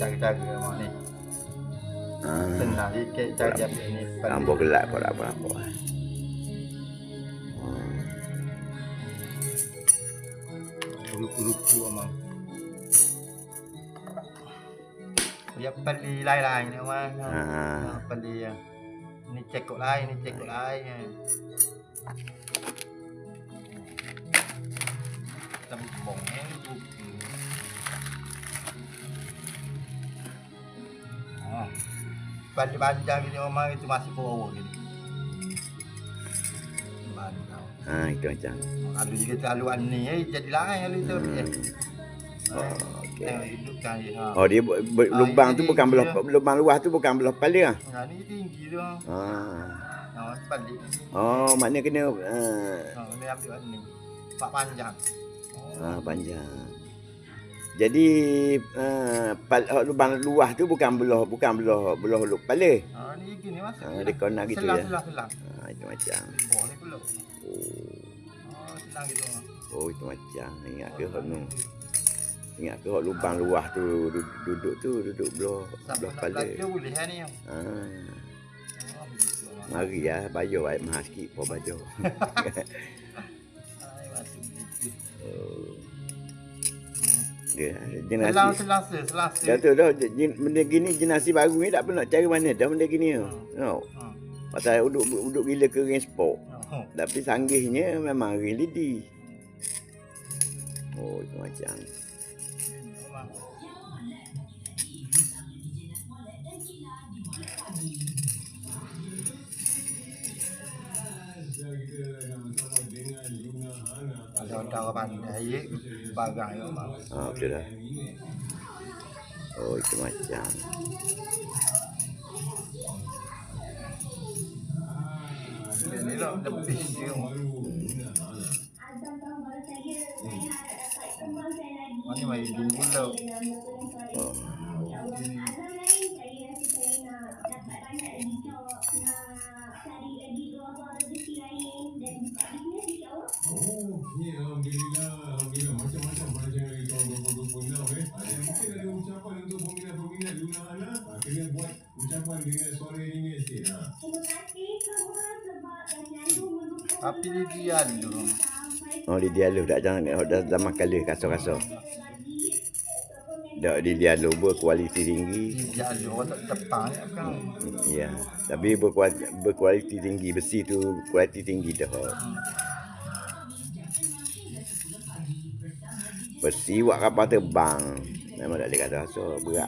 Cara-cara mak ni. Senang sikit cara dia ni. Lampu gelap apa. Ruku-ruku amang. Dia pali lain-lain amang. Pali ya. Ni cekok lain. Tembong ruku. Panjang gini omang itu masih power gini. Itu macam. Ada juga terlalu ni jadi lain itu. Okey. Hidupkan dia. Dia lubang tu bukan belah lubang luar tu bukan belah kepala. Ni tinggi tu. Balik. Maknanya kena Ni ambil ni. Pak panjang. Panjang. Jadi lubang luar tu bukan belah lubang kepala. Ni gini mas. Dia kena gitu ya. Selang. Itu macam. Boleh pula. Selang gitu. Itu macam. Ingat ke lubang luar tu duduk belah kepala. Dia boleh ni. Mari ya, bayar baik mahal sikit for baju. Selasa. Dah tu benda gini jenasi baru ni tak pernah cara mana dah benda gini. Pasal uduk gila ke ring sport. Tapi sanggihnya memang ring lidi. Itu macam. Ada pandai bagai amang. Betul dah. Itu macam. Ini lah lebih dia. Mana mai dulu lah. Alhamdulillah macam-macam perancangan dari tahun 2026 ada mungkin ada ucapan untuk peminat-peminat Luna Hana kena buat ucapan dengan suara ini sikit. Terima kasih semua sebab dah selalu mendukung. Tapi dia dulu. Dia dialog dah zaman kala kasar-kasar. Dak di dialog berkualiti tinggi. Dialog tak depan kan. Ya, tapi berkualiti tinggi besi tu kualiti tinggi dah. Besi buat kapal terbang. Memang tak boleh kata rasa berat.